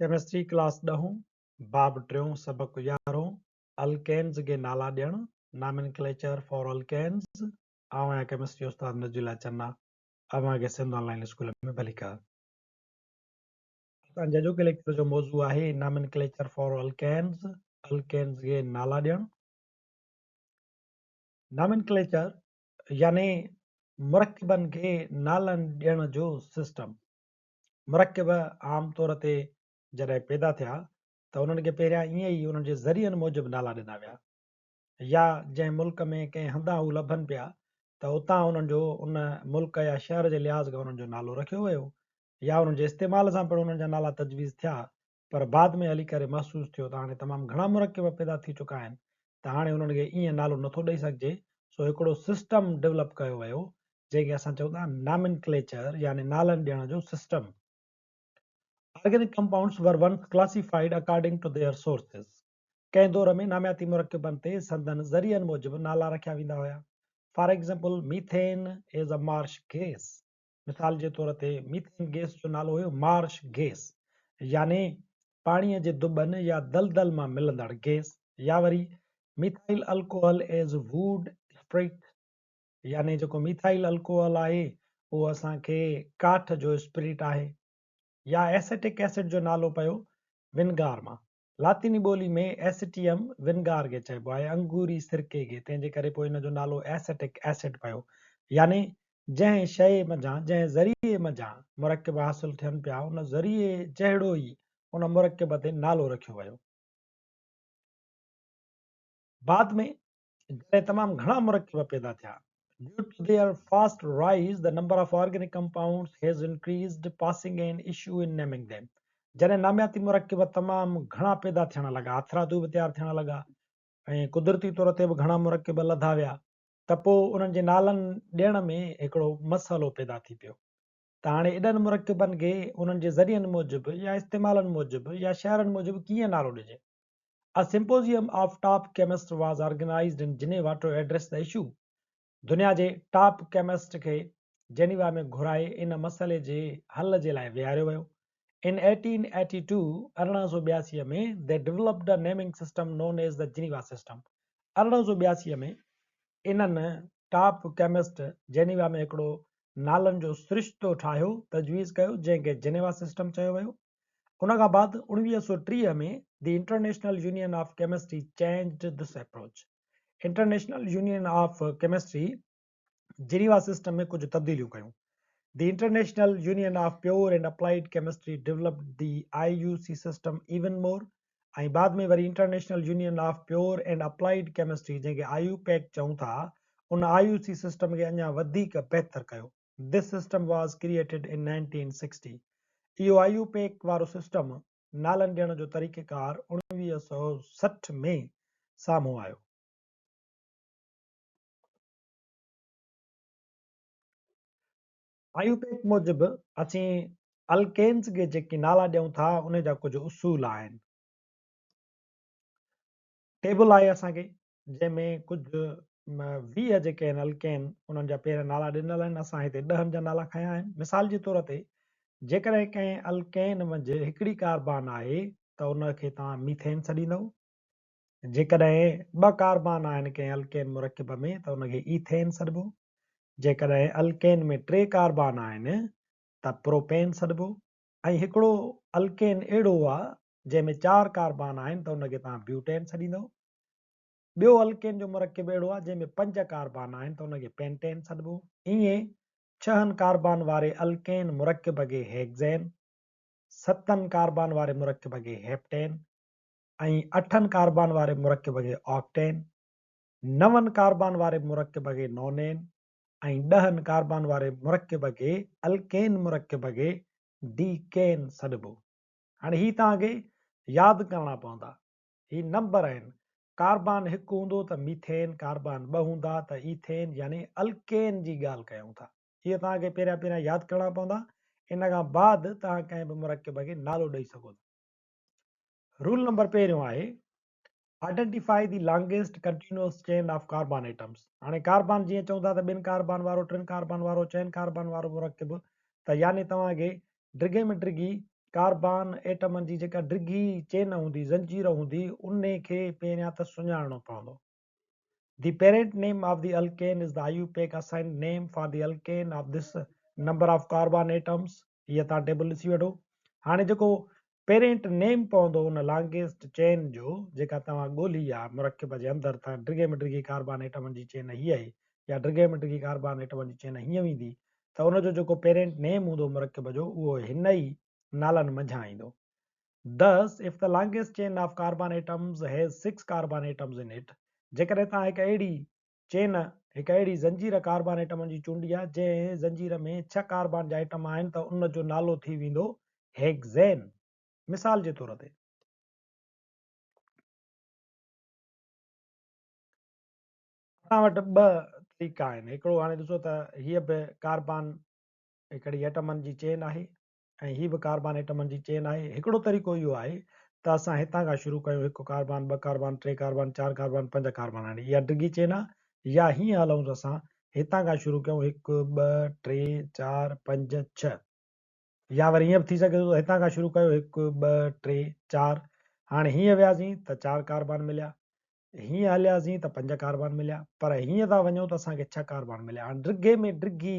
Chemistry class 10 बाब 3 सबक 11 alkanes के नाला ॾियण नॉमेनक्लेचर फॉर अल्केन्स आवां केमिस्ट्री उस्ताद नजुला चन्ना अवांखे सिंध ऑनलाइन स्कूल में भली कर असांजे जो लेक्चर जो मौजू आहे नॉमेनक्लेचर फॉर अल्केन्स के नाला ॾियण नॉमेनक्लेचर यानी मुरक्कबन के नालन ॾियण जो सिस्टम। मुरक्कब आम तौर ते जॾहिं पैदा थिया त उन्हनि खे पहिरियां ईअं ई उन्हनि जे ज़रियनि मूजिबि नाला ॾिना विया, या जंहिं मुल्क में कंहिं हंधा हू लभनि पिया त उतां उन्हनि जो उन मुल्क या शहर जे लिहाज़ खां उन्हनि जो नालो रखियो वियो, या उन्हनि जे इस्तेमाल सां पिणु उन्हनि जा नाला तजवीज़ थिया। पर बाद में हली करे महसूसु थियो त हाणे तमामु घणा मुरक्कब पैदा थी चुका आहिनि त हाणे उन्हनि खे ईअं नालो नथो ॾेई सघिजे, सो हिकिड़ो सिस्टम डेवलप कयो वियो जंहिंखे असां चऊं था नॉमेनक्लेचर यानी नालनि ॾियण जो system. Organic compounds were once classified according to their sources. कंहिं दौर में नामियाती मुरक्कबनि ते संदन ज़रियनि मूजिबि नाला रखिया वेंदा हुया। For example methane is a Marsh gas. मिसाल जे तौर ते मीथेन गैस जो नालो हुयो मार्श गैस, यानी पाणीअ जे दुॿनि या दलदल मां मिलंदड़ गैस। या वरी methyl alcohol as would spirit, यानी जेको मिथाइल अल्कोहल आहे उहो असांखे काठ जो स्प्रिट आहे। या एसेटिक एसिड जो नालो पियो विनगार मां। लातीनी ॿोली में एसिटियम विनगार खे चइबो आहे, अंगूरी सिरके खे, तंहिंजे करे पोइ हिन जो नालो एसेटिक एसिड पियो। यानी जंहिं शइ मञा जंहिं ज़रिए मञा मुरक्कब हासिल थियनि पिया उन ज़रिए जहिड़ो ई उन मुरक्कब ते नालो रखियो वियो। बाद में जॾहिं तमामु घणा मुरक्कब पैदा थिया, due to their fast rise the number of organic compounds has increased, passing an issue in naming them. जॾहिं नामियाती मुरक्कब तमामु घणा पैदा थियण लॻा, अथरादू बि तयारु थियण लॻा ऐं कुदरती तौर ते बि घणा मुरक्कब लधा विया, त पोइ उन्हनि जे नालनि ॾियण में हिकिड़ो मसइलो पैदा थी पियो त हाणे एॾनि मुरक्कबनि खे उन्हनि जे ज़रियनि मूजिबि या इस्तेमालनि मूजिबि या शहरनि मूजिबि कीअं नालो ॾिजे। A symposium of top chemists was organized in Geneva to address the issue. दुनिया जे टॉप केमिस्ट खे जेनीवा में घुराए इन मसइले जे हल जे लाइ विहारियो वियो। In 1882 1882 में they developed a naming system known as the Geneva system. 1882 में इन्हनि टॉप केमिस्ट जेनीवा में हिकिड़ो नालनि जो सिरिश्तो ठाहियो, तजवीज़ कयो, जंहिंखे जेनेवा सिस्टम चयो वियो। उन खां बाद 1930 में the International Union of Chemistry changed this approach. International union of chemistry Geneva system में कुछ तब्दीलियूं कयूं। The International Union of Pure and Applied Chemistry developed the IUC system even more. ऐं बाद में वरी international union of pure and applied chemistry जंहिंखे IUPAC चऊं था, उन IUC सिस्टम खे अञा वधीक बहितर कयो। This system was created in 1960. इहो IUPAC वारो सिस्टम नालनि ॾियण जो तरीक़ेकार 1960 में साम्हूं आयो। IUPAC मूजिबि असीं अल्केन्स खे जेके नाला ॾियूं था उन जा कुझु उसूल आहिनि। टेबल आहे असांखे जंहिंमें कुझु 20 जेके आहिनि अल्केन उन्हनि जा पहिरियां नाला ॾिनल आहिनि। असां हिते 10 जा नाला खयां आहिनि। मिसाल जे तौर ते जेकॾहिं कंहिं अल्केन मंझि हिकिड़ी कार्बान आहे त उनखे तव्हां मीथेन छॾींदव। जेकॾहिं 2 कार्बान आहिनि कंहिं अल्केन मुरक्कब में त उनखे ईथेन छॾिबो। जेकॾहिं अल्केन में 3 कार्बान आहिनि त प्रोपेन छॾिबो। ऐं हिकिड़ो अल्केन अहिड़ो आहे जंहिंमें 4 कार्बान आहिनि त उनखे तव्हां ब्यूटेन छॾींदव। ॿियो अल्केन जो मुरक्कब अहिड़ो आहे जंहिंमें 5 कार्बान आहिनि त उनखे पेंटेन छॾिबो। ईअं 6 कार्बान वारे अल्केन मुरक्कब खे हेक्सेन, 7 कार्बान वारे मुरक्कब खे हेप्टेन ऐं 8 कार्बान वारे मुरक्कब खे ऑक्टेन, 9 कार्बान वारे मुरक्कब खे नोनेन ऐं 10 कार्बान वारे मुरक्कब खे अल्केन मुरक्कब खे डीकेन छॾिबो। हाणे ही तव्हांखे यादि करणा पवंदा, ही नंबर आहिनि। कार्बान 1 हूंदो त मीथेन, कार्बान 2 हूंदा त ईथेन, यानी अल्केन जी ॻाल्हि कयूं था। इहे तव्हांखे पहिरियां यादि करणा पवंदा, इन खां बाद तव्हां कंहिं बि मुरक्कब खे नालो ॾेई सघो था। रूल नंबर पहिरियों आहे identify the longest continuous chain of carbon atoms. हाणे कार्बन जीअं चऊं था त 2 कार्बन वारो, 3 कार्बन वारो, 4 कार्बन वारो मुरक्कब, त यानी तव्हांखे ड्रिगे में ड्रिगी कार्बान एटमनि जी जेका डिघी चेन हूंदी, ज़ंजीर हूंदी, उन खे पहिरियां त सुञाणणो पवंदो. The parent name of the alkane is the IUPAC assigned name for the alkane of this number of carbon atoms. हीअ तव्हां टेबल ॾिसी वठो. हाणे जेको पेरेंट नेम पवंदो उन लॉन्गेस्ट चेन जो, जेका तव्हां ॻोल्ही आहे मुरकब जे अंदरि, त डिघे में डिघी कार्बन एटमनि जी चेन हीअ आहे, या डिघे में डिघी कार्बन एटमनि जी चेन हीअं वेंदी, त उनजो जेको पेरेंट नेम हूंदो मुरकब जो, उहो हिन ई नालनि मंझां ईंदो. Thus, if the longest chain of carbon atoms has 6 carbon atoms in it, जेकॾहिं तव्हां हिकु अहिड़ी चेन, हिकु अहिड़ी ज़ंजीर कार्बन एटमनि जी चूंडी आहे जंहिं ज़ंजीर में 6 कार्बन जा एटम आहिनि, त उन जो नालो थी वेंदो हेक्सेन. मिसाल जे तौर ते असां वटि ॿ तरीक़ा आहिनि. हिकिड़ो हाणे ॾिसो त हीअ बि कार्बन हिकिड़ी एटमनि जी चेन आहे, ऐं हीअ बि कार्बन एटमनि जी चेन आहे. हिकिड़ो तरीक़ो इहो आहे त असां हितां खां शुरू कयूं, हिकु कार्बन, ॿ कार्बन, टे कार्बन, चारि कार्बन, 5 कार्बन. हाणे इहा डिघी चेन आहे. या हीअं हलूं त असां हितां खां शुरू कयूं, 1 2 3 4 5 6. या वरी हीअं बि थी सघे थो हितां खां शुरू कयो, 1 2 3 4. हाणे हीअं वियासीं त 4 कार्बन मिलिया, हीअं हलियासीं त 5 कार्बन मिलिया, पर हीअं था वञूं त असांखे 6 कार्बन मिलिया. हाणे डिघे में डिघी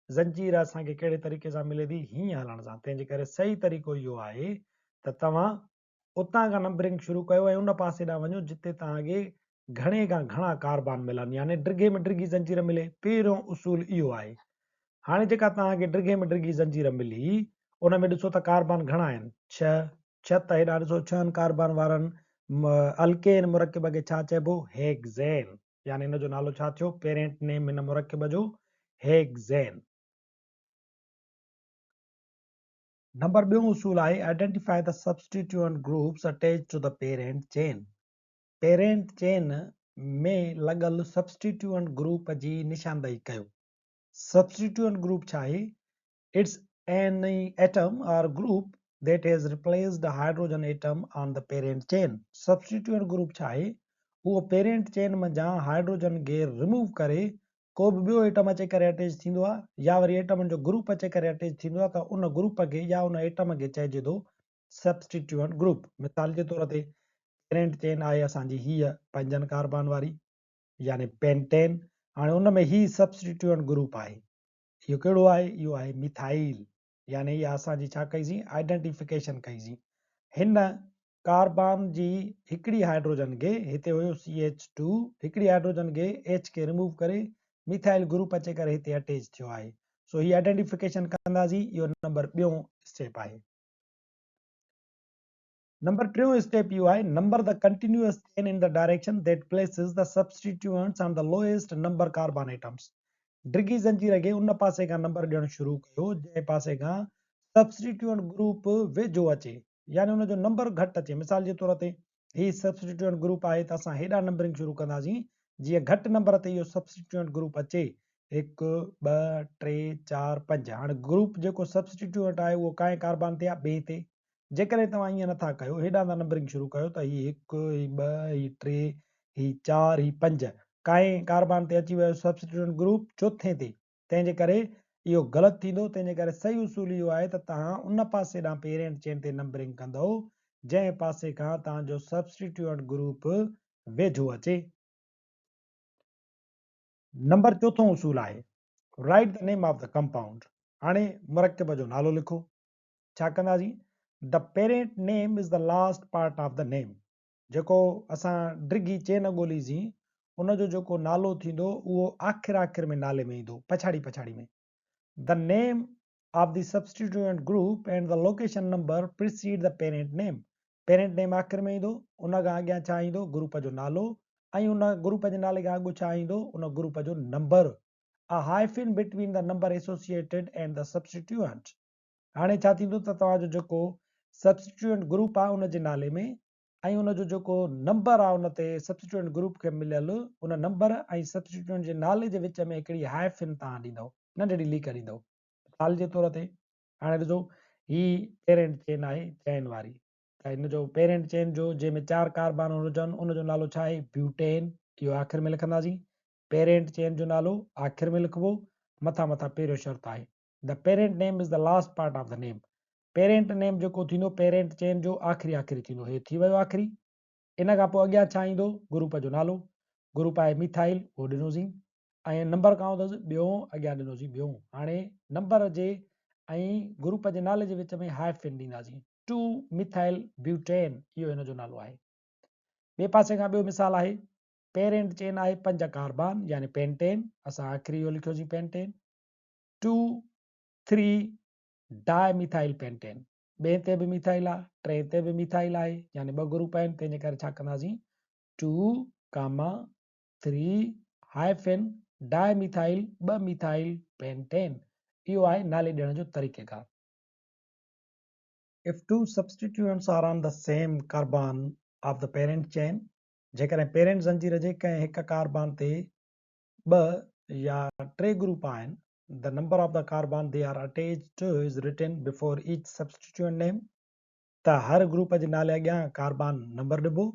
ज़ंजीर असांखे कहिड़े तरीक़े सां मिले थी? हीअं हलण सां. तंहिंजे करे सही तरीक़ो इहो आहे त तव्हां उतां खां नंबरिंग शुरू कयो ऐं उन पासे ॾांहुं वञो जिते तव्हांखे घणे खां घणा कार्बन मिलनि, यानी डिघे में डिघी ज़ंजीर मिले. पहिरियों उसूल इहो आहे. हाणे जेका तव्हांखे डिघे में डिघी ज़ंजीर मिली, उन में ॾिसो त कार्बन घणा आहिनि? 6. 6 त हेॾा ॾिसो 6 कार्बन वारनि अल्केन मुरकब खे छा चइबो? हेक्सेन. यानी हिन जो नालो छा थियो? पेरेंट नेम हिन मुरकब जो हेक्सेन. नंबर ॿियों उसूल आहे identify the substituent groups attach to the parent chain. Parent chain में लॻल सब्स्टिट्यूएंट ग्रुप जी निशानदेही कयो. सब्स्टिट्यूएंट ग्रुप छा आहे? It's an atom or group that has replaced the hydrogen atom on the parent chain. Substituent group छा आहे? उहो parent chain मंझां हाइड्रोजन खे रिमूव करे को बि ॿियो एटम अचे करे अटैच थींदो आहे, या वरी एटमनि जो ग्रुप अचे करे अटैच थींदो आहे, त उन ग्रुप खे या उन एटम खे चइजे थो सब्स्टिट्यूएंट ग्रुप. मिसाल जे तौर ते पेरेंट चेन आहे असांजी हीअ 5 कार्बन वारी, यानी पेंटेन. हाणे उन में ही सब्स्टिट्यूएंट ग्रुप आहे. इहो कहिड़ो आहे? इहो आहे मिथाइल. यानी इहा असांजी छा कईसीं? आइडेंटिफिकेशन कईसीं. हिन कार्बन जी हिकिड़ी हाइड्रोजन खे, हिते हुयो CH2, हिकिड़ी हाइड्रोजन खे H खे रिमूव करे मिथाइल ग्रुप अचे करे हिते अटैच थियो आहे. सो ही आइडेंटिफिकेशन कंदासीं. इहो नंबर ॿियों स्टेप आहे. नंबर टियों स्टेप इहो आहे, number the continuous chain in the direction that places the substituents on the lowest number carbon atoms. डिघी ज़ंजीर खे उन पासे खां नंबर ॾियणु शुरू कयो जंहिं पासे खां सब्स्टिट्यूएंट ग्रुप वेझो अचे, यानी उनजो नंबर घटि अचे. मिसाल जे तौर ते ही सब्स्टिट्यूएंट ग्रुप आहे त असां हेॾा नंबरिंग शुरू कंदासीं जीअं घटि नंबर ते इहो सब्स्टिट्यूएंट ग्रुप अचे. 1 2 3 4 5. हाणे ग्रुप जेको सब्स्टिट्यूएंट आहे उहो कांए कार्बन ते आहे? ॿिए ते. जेकॾहिं तव्हां ईअं नथा कयो, हेॾा था नंबरिंग शुरू कयो, त ही 1 ही 2 ही 3 ही 4 ही 5 कांए कार्बन ते अची वियो सब्स्टिट्यूएंट ग्रुप? चोथे ते. तंहिंजे करे इहो ग़लति थींदो. तंहिंजे करे सही उसूल इहो आहे त तव्हां उन पासे ॾांहुं पेरेंट चेन ते नंबरिंग कंदो जंहिं पासे खां तव्हांजो सब्स्टिट्यूएंट ग्रुप वेझो अचे. नंबर चोथों उसूल आहे write the name of the compound. हाणे मुरकब जो नालो लिखो. छा कंदासीं? The parent name is the last part of the name. जेको असां डिघी चेन ॻोल्हीसीं उनजो जेको नालो थींदो उहो आख़िर में नाले में ईंदो, पछाड़ी में. The name of the substituent group and the location number precede the parent name. Parent name आख़िर में ईंदो, उन खां अॻियां छा ईंदो? ग्रुप जो नालो, ऐं उन ग्रुप जे नाले खां अॻु छा ईंदो? उन ग्रुप जो number. A hyphen between the number associated and the substituent. हाणे छा थींदो त तव्हांजो जेको सब्स्टिट्यूएंट ग्रुप आहे उन जे नाले में, ऐं उनजो जेको नंबर आहे उन ते सब्स्टिट्यूएंट ग्रुप खे मिलियल, उन नंबर ऐं सब्स्टिट्यूएंट जे नाले जे विच में हिकिड़ी हाइफिन तव्हां ॾींदव, नंढड़ी लीक ॾींदव. मिसाल जे तौर ते हाणे ॾिसो ही पेरेंट चेन आहे चैन वारी, त हिन जो पेरेंट चेन जो जंहिंमें 4 कार्बन हुजनि उनजो नालो छा आहे? ब्यूटेन. इहो आख़िर में लिखंदासीं. पेरेंट चेन जो नालो आख़िर में लिखिबो. मथां पहिरियों शर्त आहे the parent name is the last part of the name. Parent name जेको थींदो पेरेंट चेन जो आख़िरी थींदो, हे थी वियो आख़िरी। इन खां पोइ अॻियां छा ईंदो, ग्रुप जो नालो, ग्रुप आहे मिथाइल, उहो ॾिनोसीं, ऐं नंबर काउं अथसि ॿियों, अॻियां ॾिनोसीं ॿियों। हाणे नंबर जे ऐं ग्रुप जे नाले जे विच में हाइफिन ॾींदासीं, 2 मिथाइल ब्यूटेन, इहो हिन जो नालो आहे। ॿिए पासे खां ॿियो मिसाल आहे, पेरेंट चेन आहे 5 कार्बन यानी पेंटेन, असां आख़िरी इहो लिखियोसीं पेंटेन, 2 3 डाई मिथाइल पेंटेन, ॿिए ते बि मिथाइल आहे, टे ते बि मिथाइल आहे, यानी 2 ग्रुप आहिनि, तंहिंजे करे छा कंदासीं 2, 3 hyphen di methyl 2 methyl pentane, इहो आहे नाले ॾियण जो तरीक़ेकार। If two substituents are on the same carbon of the parent chain, जेकॾहिं पेरेंट ज़ंजीर जे कंहिं हिक कार्बन ते 2 या 3 ग्रुप आहिनि, the number of the carbon they are attached to is written before each substituent name, त हर ग्रुप जे नाले अॻियां कार्बन नंबर ॾिबो।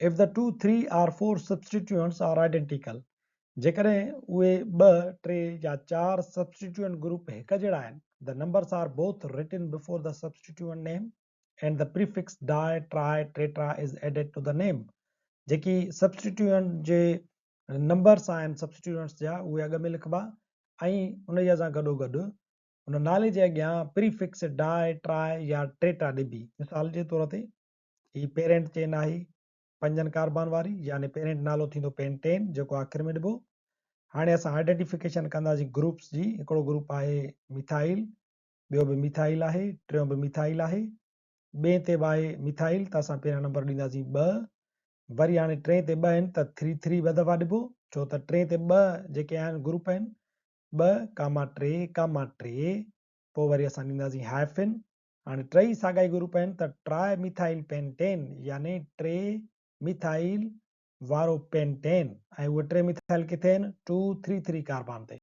If the 2, 3 or 4 substituents are identical, जेकॾहिं उहे 2, 3 या 4 substituent ग्रुप हिक जहिड़ा आहिनि, the numbers are both written before the substituent name and the prefix di, tri, tetra is added to the name. जेकी substituent जे numbers आहिनि substituents जा, उहे अॻ में लिखबा ऐं उन सां गॾोगॾु उन नाले जे अॻियां प्रीफिक्स डाई, ट्राई या टेट्रा ॾिबी। मिसाल जे तौर ते ही पेरेंट चेन आहे 5 कार्बन वारी, यानी पेरेंट नालो थींदो पेंटेन, जेको आख़िर में ॾिबो। हाणे असां आइडेंटिफिकेशन कंदासीं ग्रुप्स जी, हिकिड़ो ग्रुप आहे मिथाइल, ॿियो बि मिथाइल आहे, टियों बि मिथाइल आहे, ॿिए ते बि आहे मिथाइल, त असां पहिरियां नंबर ॾींदासीं 2, वरी हाणे 3 ते 2 आहिनि त 3 3 ॿ दफ़ा ॾिबो, छो त 3 ते 2 जेके आहिनि ग्रुप आहिनि 2, 3, पोइ वरी असां ॾींदासीं हाइफिन। हाणे टई साॻा ई ग्रुप आहिनि त ट्राई मिथाइल पेंटेन, यानी 3 मिथाइल वारो पेंटेन, ऐं उहे 3 मिथाइल किथे आहिनि 2, 3, 3 कार्बन ते।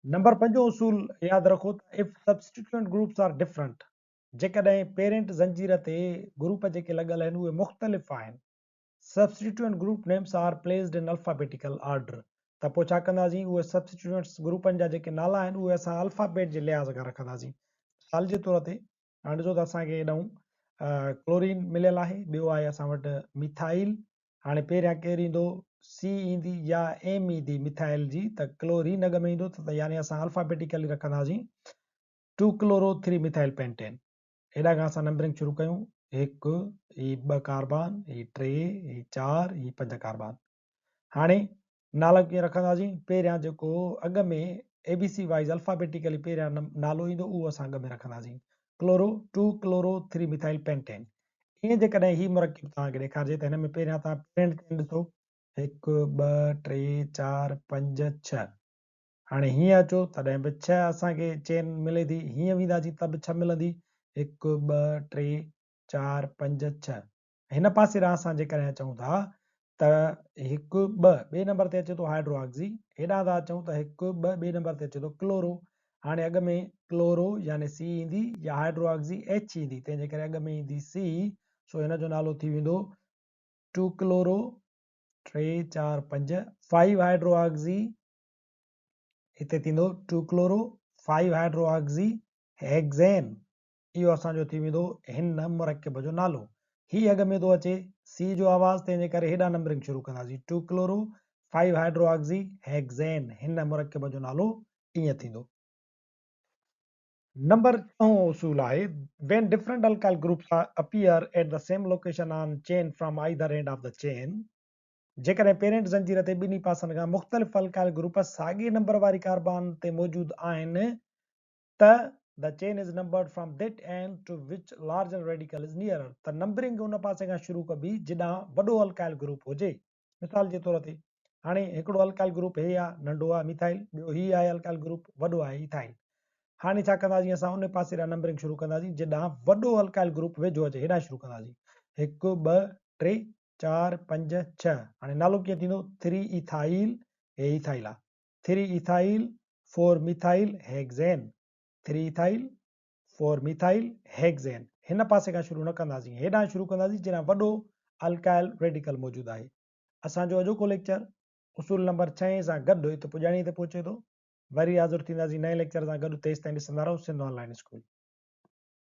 नंबर 5 उसूल यादि रखो त if substituent groups are different, जेकॾहिं पेरेंट ज़ंजीर ते ग्रुप जेके लॻल आहिनि उहे मुख़्तलिफ़ आहिनि, substituent group names are placed in alphabetical order, त पोइ छा कंदासीं, उहे सब्सटीट्यूएंट्स ग्रुपनि जा जेके नाला आहिनि उहे असां अल्फाबेट जे लिहाज़ खां रखंदासीं। मिसाल जे तौर ते हाणे ॾिसो त असांखे हेॾऊं क्लोरीन मिलियल आहे, ॿियो आहे असां वटि मिथाइल, हाणे पहिरियां केरु ईंदो, सी ईंदी या एम ईंदी मिथाइल जी, त क्लोरीन अॻ में ईंदो, त यानी असां अल्फाबेटिकली रखंदासीं 2 क्लोरो 3 मिथाइल पेंटेन। हेॾा खां असां नंबरिंग शुरू कयूं, 1 ही 2 कार्बन, ही 3, ही 4, ही 5 कार्बन। हाणे नाला कीअं रखंदासीं, पहिरियां जेको अॻ में ABC वाइज़ अल्फाबेटिकली पहिरियां नालो ईंदो उहो असां अॻ में रखंदासीं, क्लोरो 2 क्लोरो 3 मिथाइल पेंटेन। ईअं जेकॾहिं ही मुरकिब तव्हांखे ॾेखारिजे त हिन में पहिरियां तव्हां पेरेंट चेन ॾिसो, 1 2 3 4 5 6, हाणे हीअं अचो तॾहिं बि 6 असांखे चेन मिले थी, हीअं वेंदासीं त बि 6 मिलंदी, 1 2 3 4 5 6। हिन पासे ॾांहुं असां जेकॾहिं अचूं था त 1 2 ॿिए नंबर ते अचे थो हाइड्रोक्सी, हेॾां था अचूं त 1 2 ॿिए नंबर ते अचे थो क्लोरो, हाणे अॻ में क्लोरो यानी सी ईंदी या हाइड्रोक्सी H ईंदी, तंहिंजे करे अॻ में ईंदी सी, सो हिन जो नालो थी वेंदो 2 क्लोरो 3 4 5 5 हाइड्रोक्सी, हिते थींदो 2 क्लोरो 5 हाइड्रोक्सी हेक्सेन, इहो असांजो थी वेंदो हिन मुरकिब जो नालो। ही अॻ में थो अचे सी जो आवाज़, तंहिंजे करे हेॾां नंबरिंग शुरू कंदासीं, 2 क्लोरो 5 हाइड्रोक्सी हेक्सेन, हिन मुरकिब जो नालो ईअं थींदो। नंबर 6 उसूल आहे, when different alkyl groups appear at the same location on chain from either end of the chain, जेकॾहिं पेरेंट ज़ंजीर ते ॿिन्ही पासनि खां मुख़्तलिफ़ अल्काइल ग्रुप साॻिए नंबर वारी कार्बन ते मौजूदु आहिनि, त the chain is numbered from that end to which larger radical is nearer, त नंबरिंग उन पासे खां शुरू कबी जिॾां वॾो अल्काइल ग्रुप हुजे। मिसाल जे तौर ते हाणे हिकिड़ो अल्काइल ग्रुप हे आहे, नंढो आहे मिथाइल, ॿियो ही आहे अल्काइल ग्रुप, वॾो आहे इथाइल। हाणे छा कंदासीं, असां उन पासे ॾांहुं नंबरिंग शुरू कंदासीं जिॾां वॾो अल्काइल ग्रुप वेझो अचे, हेॾां शुरू कंदासीं, 1 2 3 4 5 6। हाणे नालो कीअं थींदो, 3 इथाइल, हे इथाइल आहे, 3 ethyl 4 methyl hexane, 3 ethyl 4 methyl hexane. हिन पासे खां शुरू न कंदासीं, हेॾां शुरू कंदासीं जिॾां वॾो अल्काइल रेडिकल मौजूदु आहे। असांजो अॼोको लेक्चर उसूल नंबर 6 सां गॾु हिते पुॼाणी ते पहुचे थो। वरी हाज़िर थींदासीं नए लेक्चर सां गॾु, तेसिताईं ॾिसंदा रहो सिंध ऑनलाइन स्कूल।